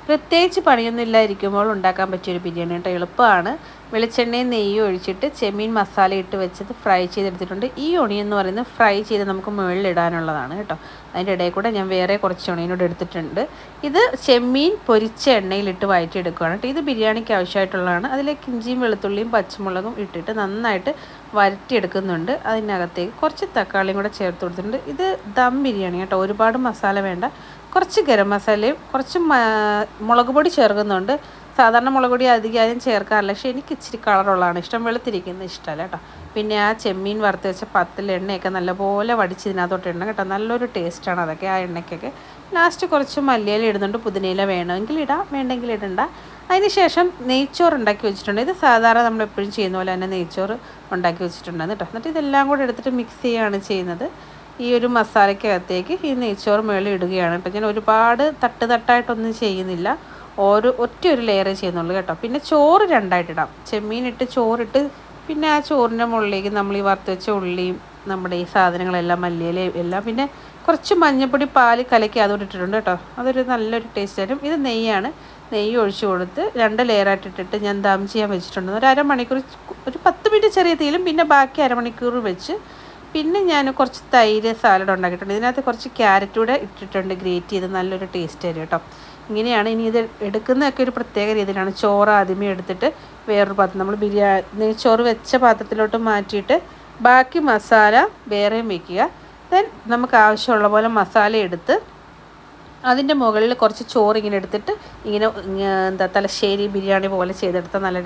പ്രത്യേകിച്ച് പണിയൊന്നും ഇല്ലാതിരിക്കുമ്പോൾ ഉണ്ടാക്കാൻ പറ്റിയൊരു ബിരിയാണി കേട്ടോ. എളുപ്പമാണ്. വെളിച്ചെണ്ണയും നെയ്യും ഒഴിച്ചിട്ട് ചെമ്മീൻ മസാല ഇട്ട് വെച്ചത് ഫ്രൈ ചെയ്തെടുത്തിട്ടുണ്ട്. ഈ ഒണിയൻ എന്ന് പറയുന്നത് ഫ്രൈ ചെയ്ത് നമുക്ക് മുകളിലിടാനുള്ളതാണ് കേട്ടോ. അതിൻ്റെ ഇടയിൽ കൂടെ ഞാൻ വേറെ കുറച്ച് ഒണിയനോട് എടുത്തിട്ടുണ്ട്. ഇത് ചെമ്മീൻ പൊരിച്ച എണ്ണയിലിട്ട് വഴറ്റിയെടുക്കുകയാണ് കേട്ടോ. ഇത് ബിരിയാണിക്ക് ആവശ്യമായിട്ടുള്ളതാണ്. അതിലേക്ക് ഇഞ്ചിയും വെളുത്തുള്ളിയും പച്ചമുളകും ഇട്ടിട്ട് നന്നായിട്ട് വരട്ടിയെടുക്കുന്നുണ്ട്. അതിനകത്തേക്ക് കുറച്ച് തക്കാളിയും കൂടെ ചേർത്ത് കൊടുത്തിട്ടുണ്ട്. ഇത് ദം ബിരിയാണി കേട്ടോ. ഒരുപാട് മസാല വേണ്ട. കുറച്ച് ഗരം മസാലയും കുറച്ച് മുളക് പൊടി ചേർക്കുന്നുണ്ട്. സാധാരണ മുളക് പൊടി അധികം ആരും ചേർക്കാറില്ല, പക്ഷേ എനിക്ക് ഇച്ചിരി കളറുള്ളതാണ് ഇഷ്ടം, വെളുത്തിരിക്കുന്നത് ഇഷ്ടമല്ല കേട്ടോ. പിന്നെ ആ ചെമ്മീൻ വറുത്ത് വെച്ച പത്തിൽ എണ്ണയൊക്കെ നല്ലപോലെ വടിച്ച് ഇതിനകത്തോട്ട് ഇടണം കേട്ടോ. നല്ലൊരു ടേസ്റ്റാണ് അതൊക്കെ, ആ എണ്ണയ്ക്കൊക്കെ. ലാസ്റ്റ് കുറച്ച് മല്ലിയില ഇടുന്നുണ്ട്. പുതിനയില വേണമെങ്കിൽ ഇടാം, വേണ്ടെങ്കിൽ ഇടണ്ട. അതിന് ശേഷം നെയ്ച്ചോറ് ഉണ്ടാക്കി വെച്ചിട്ടുണ്ട്. ഇത് സാധാരണ നമ്മൾ എപ്പോഴും ചെയ്യുന്ന പോലെ തന്നെ നെയ്ച്ചോറ് ഉണ്ടാക്കി വെച്ചിട്ടുണ്ടെന്ന് കേട്ടോ. എന്നിട്ട് ഇതെല്ലാം കൂടെ എടുത്തിട്ട് മിക്സ് ചെയ്യുകയാണ് ചെയ്യുന്നത്. ഈ ഒരു മസാലയ്ക്കകത്തേക്ക് ഈ നെയ്ച്ചോറ് മുകളിൽ ഇടുകയാണ് കേട്ടോ. ഞാൻ ഒരുപാട് തട്ടായിട്ടൊന്നും ചെയ്യുന്നില്ല, ഒറ്റ ഒരു ലെയറേ ചെയ്യുന്നുള്ളൂ കേട്ടോ. പിന്നെ ചോറ് രണ്ടായിട്ടിടാം. ചെമ്മീനിട്ട് ചോറിട്ട് പിന്നെ ആ ചോറിൻ്റെ മുകളിലേക്ക് നമ്മൾ ഈ വറുത്ത് വെച്ച ഉള്ളിയും നമ്മുടെ ഈ സാധനങ്ങളെല്ലാം മല്ലിയിലയും എല്ലാം, പിന്നെ കുറച്ച് മഞ്ഞൾപ്പൊടി പാൽ കലക്കി അതോടെ ഇട്ടിട്ടുണ്ട് കേട്ടോ. അതൊരു നല്ലൊരു ടേസ്റ്റ് ആയിരുന്നു. ഇത് നെയ്യാണ്. നെയ്യ് ഒഴിച്ച് കൊടുത്ത് 2 ലെയറായിട്ട് ഇട്ടിട്ട് ഞാൻ ദം ചെയ്യാൻ വെച്ചിട്ടുണ്ട്. ഒരു അരമണിക്കൂർ, ഒരു 10 മിനിറ്റ് ചെറിയ തീയിലും പിന്നെ ബാക്കി അരമണിക്കൂർ വെച്ച്. പിന്നെ ഞാൻ കുറച്ച് തൈര് സാലഡ് ഉണ്ടാക്കിയിട്ടുണ്ട്. ഇതിനകത്ത് കുറച്ച് ക്യാരറ്റ് കൂടെ ഇട്ടിട്ടുണ്ട്, ഗ്രേറ്റ് ചെയ്ത്. നല്ലൊരു ടേസ്റ്റ് ആയിരുന്നു കേട്ടോ. ഇങ്ങനെയാണ് ഇനി ഇത് എടുക്കുന്നതൊക്കെ ഒരു പ്രത്യേക രീതിയിലാണ്. ചോറ് ആദ്യമേ എടുത്തിട്ട് വേറൊരു പാത്രം, നമ്മൾ നെയ്ച്ചോറ് വെച്ച പാത്രത്തിലോട്ട് മാറ്റിയിട്ട് ബാക്കി മസാല വേറെയും വയ്ക്കുക. ദെൻ നമുക്ക് ആവശ്യമുള്ള പോലെ മസാല എടുത്ത് അതിൻ്റെ മുകളിൽ കുറച്ച് ചോറ് ഇങ്ങനെ എടുത്തിട്ട് ഇങ്ങനെ തലശ്ശേരി ബിരിയാണി പോലെ ചെയ്തെടുത്താൽ നല്ല